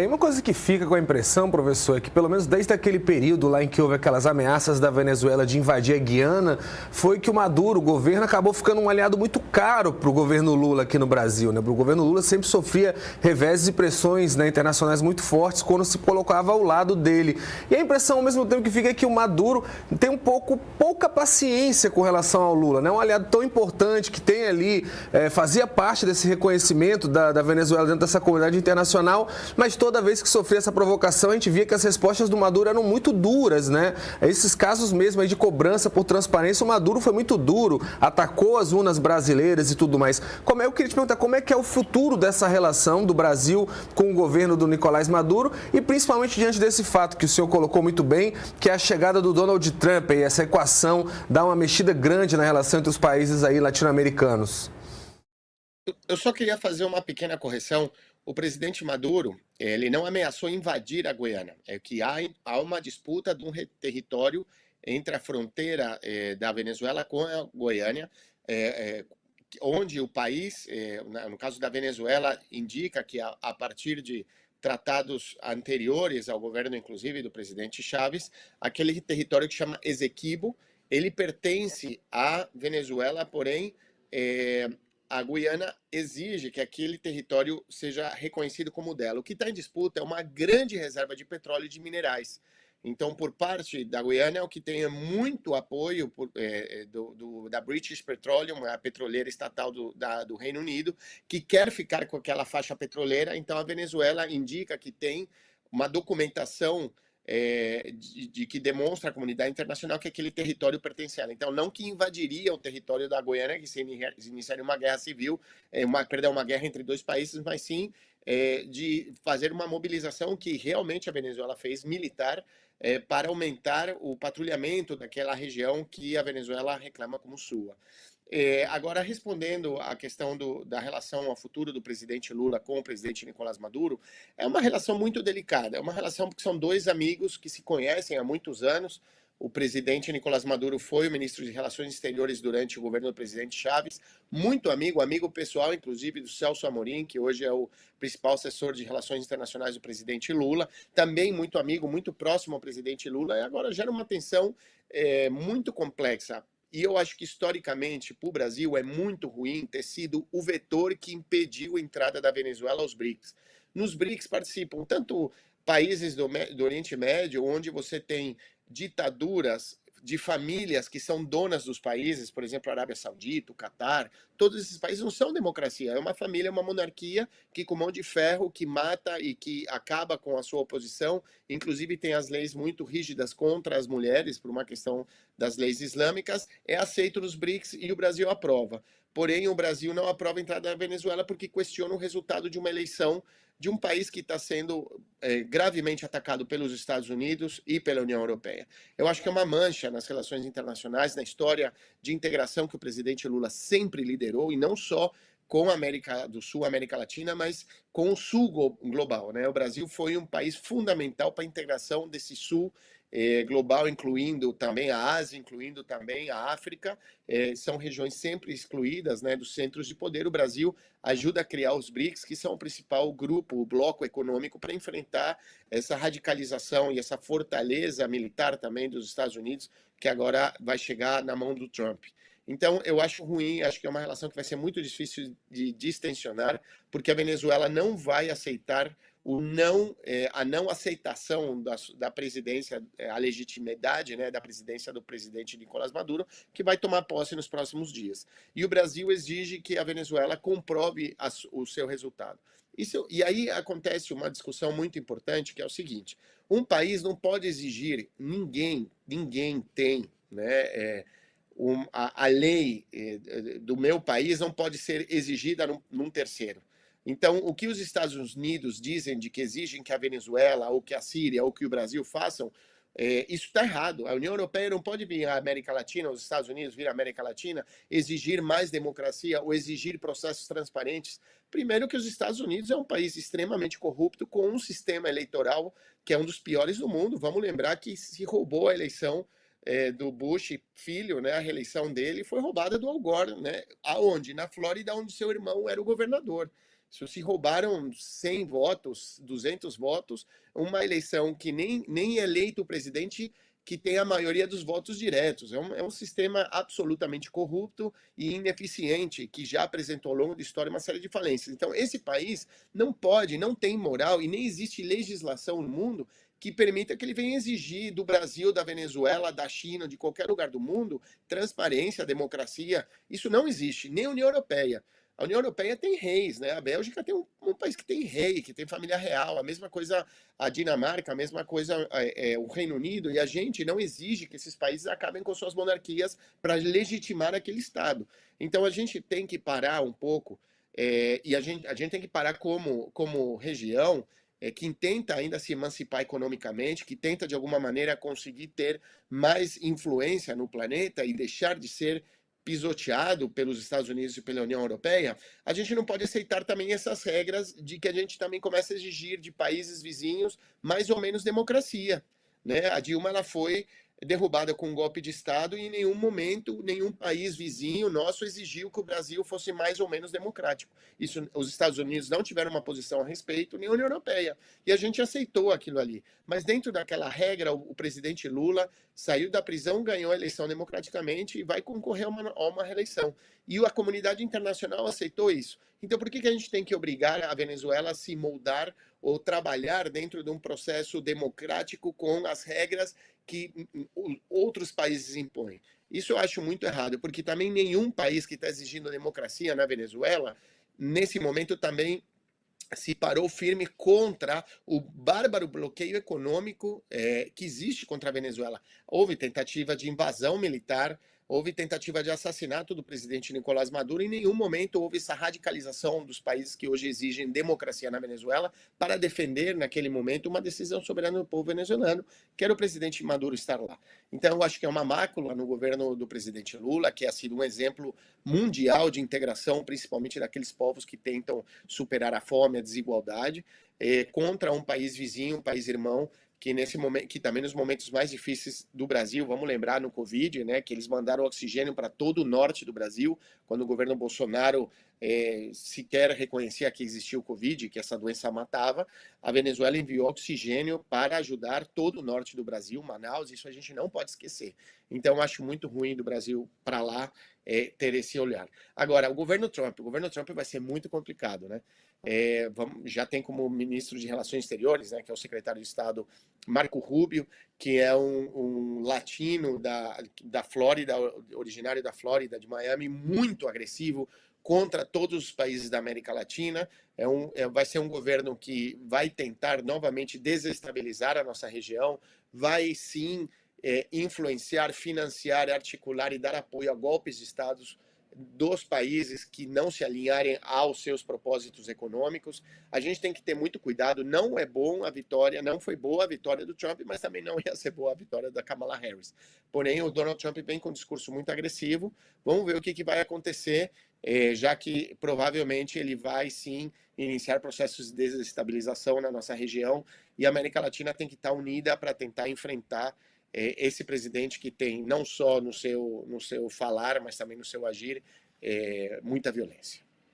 E uma coisa que fica com a impressão, professor, é que pelo menos desde aquele período lá em que houve aquelas ameaças da Venezuela de invadir a Guiana, foi que o Maduro, o governo, acabou ficando um aliado muito caro para o governo Lula aqui no Brasil, né? O governo Lula sempre sofria reveses e pressões, né, internacionais muito fortes quando se colocava ao lado dele. E a impressão, ao mesmo tempo, que fica é que o Maduro tem pouca paciência com relação ao Lula, né? Um aliado tão importante que tem ali, fazia parte desse reconhecimento da Venezuela dentro dessa comunidade internacional, mas toda vez que sofria essa provocação, a gente via que as respostas do Maduro eram muito duras, né? Esses casos mesmo aí de cobrança por transparência, o Maduro foi muito duro, atacou as urnas brasileiras e tudo mais. Eu queria te perguntar como é que é o futuro dessa relação do Brasil com o governo do Nicolás Maduro e principalmente diante desse fato que o senhor colocou muito bem, que é a chegada do Donald Trump e essa equação dá uma mexida grande na relação entre os países aí latino-americanos. Eu só queria fazer uma pequena correção. O presidente Maduro, ele não ameaçou invadir a Guiana. É que há uma disputa de um território entre a fronteira da Venezuela com a Guiana, onde o país, no caso da Venezuela, indica que a partir de tratados anteriores ao governo, inclusive, do presidente Chávez, aquele território que chama Esequibo, ele pertence à Venezuela, porém, a Guiana exige que aquele território seja reconhecido como dela. O que está em disputa é uma grande reserva de petróleo e de minerais. Então, por parte da Guiana, o que tem é muito apoio da British Petroleum, a petroleira estatal do Reino Unido, que quer ficar com aquela faixa petroleira. Então, a Venezuela indica que tem uma documentação de que demonstra à comunidade internacional que aquele território pertence a ela. Então, não que invadiria o território da Guiana, que se iniciaria uma guerra civil, uma guerra entre dois países, mas sim de fazer uma mobilização que realmente a Venezuela fez, militar, para aumentar o patrulhamento daquela região que a Venezuela reclama como sua. Agora, respondendo à questão da relação ao futuro do presidente Lula com o presidente Nicolás Maduro, é uma relação muito delicada. É uma relação porque são dois amigos que se conhecem há muitos anos. O presidente Nicolás Maduro foi o ministro de Relações Exteriores durante o governo do presidente Chávez, muito amigo pessoal, inclusive do Celso Amorim, que hoje é o principal assessor de Relações Internacionais do presidente Lula, também muito amigo, muito próximo ao presidente Lula, e agora gera uma tensão muito complexa. E eu acho que, historicamente, para o Brasil, é muito ruim ter sido o vetor que impediu a entrada da Venezuela aos BRICS. Nos BRICS participam tanto países do Oriente Médio, onde você tem ditaduras de famílias que são donas dos países, por exemplo, a Arábia Saudita, o Catar, todos esses países não são democracia, é uma família, uma monarquia que com mão de ferro, que mata e que acaba com a sua oposição, inclusive tem as leis muito rígidas contra as mulheres, por uma questão das leis islâmicas, é aceito nos BRICS e o Brasil aprova. Porém, o Brasil não aprova a entrada da Venezuela porque questiona o resultado de uma eleição de um país que está sendo gravemente atacado pelos Estados Unidos e pela União Europeia. Eu acho que é uma mancha nas relações internacionais, na história de integração que o presidente Lula sempre liderou, e não só com a América do Sul, América Latina, mas com o Sul global, né? O Brasil foi um país fundamental para a integração desse Sul global, incluindo também a Ásia, incluindo também a África. São regiões sempre excluídas, né, dos centros de poder. O Brasil ajuda a criar os BRICS, que são o principal grupo, o bloco econômico, para enfrentar essa radicalização e essa fortaleza militar também dos Estados Unidos, que agora vai chegar na mão do Trump. Então, eu acho ruim, acho que é uma relação que vai ser muito difícil de distensionar, porque a Venezuela não vai aceitar a não aceitação da presidência, a legitimidade, né, da presidência do presidente Nicolás Maduro, que vai tomar posse nos próximos dias. E o Brasil exige que a Venezuela comprove o seu resultado. E aí acontece uma discussão muito importante, que é o seguinte: um país não pode exigir, ninguém tem, né, a lei do meu país não pode ser exigida num terceiro. Então, o que os Estados Unidos dizem de que exigem que a Venezuela, ou que a Síria, ou que o Brasil façam, isso está errado. A União Europeia não pode vir à América Latina, os Estados Unidos vir à América Latina, exigir mais democracia ou exigir processos transparentes. Primeiro que os Estados Unidos é um país extremamente corrupto, com um sistema eleitoral que é um dos piores do mundo. Vamos lembrar que se roubou a eleição do Bush filho, né, a reeleição dele foi roubada do Al Gore, né? Aonde? Na Flórida, onde seu irmão era o governador. Se roubaram 100 votos, 200 votos, uma eleição que nem é eleito o presidente que tem a maioria dos votos diretos. É um sistema absolutamente corrupto e ineficiente, que já apresentou ao longo da história uma série de falências. Então, esse país não pode, não tem moral e nem existe legislação no mundo que permita que ele venha exigir do Brasil, da Venezuela, da China, de qualquer lugar do mundo, transparência, democracia. Isso não existe, nem a União Europeia. A União Europeia tem reis, né? A Bélgica tem um país que tem rei, que tem família real, a mesma coisa a Dinamarca, a mesma coisa o Reino Unido, e a gente não exige que esses países acabem com suas monarquias para legitimar aquele Estado. Então a gente tem que parar um pouco, e a gente tem que parar como região, que tenta ainda se emancipar economicamente, que tenta de alguma maneira conseguir ter mais influência no planeta e deixar de ser pisoteado pelos Estados Unidos e pela União Europeia, a gente não pode aceitar também essas regras de que a gente também começa a exigir de países vizinhos mais ou menos democracia, né? A Dilma, ela foi derrubada com um golpe de Estado e em nenhum momento nenhum país vizinho nosso exigiu que o Brasil fosse mais ou menos democrático. Isso, os Estados Unidos não tiveram uma posição a respeito, nem a União Europeia. E a gente aceitou aquilo ali. Mas dentro daquela regra, o presidente Lula saiu da prisão, ganhou a eleição democraticamente e vai concorrer a uma reeleição. E a comunidade internacional aceitou isso. Então, por que a gente tem que obrigar a Venezuela a se moldar ou trabalhar dentro de um processo democrático com as regras que outros países impõem? Isso eu acho muito errado, porque também nenhum país que está exigindo democracia na Venezuela, nesse momento também se parou firme contra o bárbaro bloqueio econômico que existe contra a Venezuela. Houve tentativa de invasão militar, houve tentativa de assassinato do presidente Nicolás Maduro, em nenhum momento houve essa radicalização dos países que hoje exigem democracia na Venezuela para defender, naquele momento, uma decisão soberana do povo venezuelano, que era o presidente Maduro estar lá. Então, eu acho que é uma mácula no governo do presidente Lula, que ha sido um exemplo mundial de integração, principalmente daqueles povos que tentam superar a fome, a desigualdade, contra um país vizinho, um país irmão, que nesse momento, que também nos momentos mais difíceis do Brasil, vamos lembrar no Covid, né, que eles mandaram oxigênio para todo o norte do Brasil, quando o governo Bolsonaro sequer reconhecia que existia o Covid, que essa doença matava, a Venezuela enviou oxigênio para ajudar todo o norte do Brasil, Manaus, isso a gente não pode esquecer. Então, eu acho muito ruim do Brasil para lá ter esse olhar. Agora, o governo Trump vai ser muito complicado, né? Já tem como ministro de Relações Exteriores, né, que é o secretário de Estado Marco Rubio, que é um latino da Flórida, originário da Flórida, de Miami, muito agressivo contra todos os países da América Latina. Vai ser um governo que vai tentar novamente desestabilizar a nossa região, vai sim influenciar, financiar, articular e dar apoio a golpes de estados dos países que não se alinharem aos seus propósitos econômicos. A gente tem que ter muito cuidado. Não é bom a vitória, não foi boa a vitória do Trump, mas também não ia ser boa a vitória da Kamala Harris. Porém, o Donald Trump vem com um discurso muito agressivo. Vamos ver o que vai acontecer, já que provavelmente ele vai sim iniciar processos de desestabilização na nossa região, e a América Latina tem que estar unida para tentar enfrentar esse presidente que tem, não só no seu falar, mas também no seu agir, muita violência.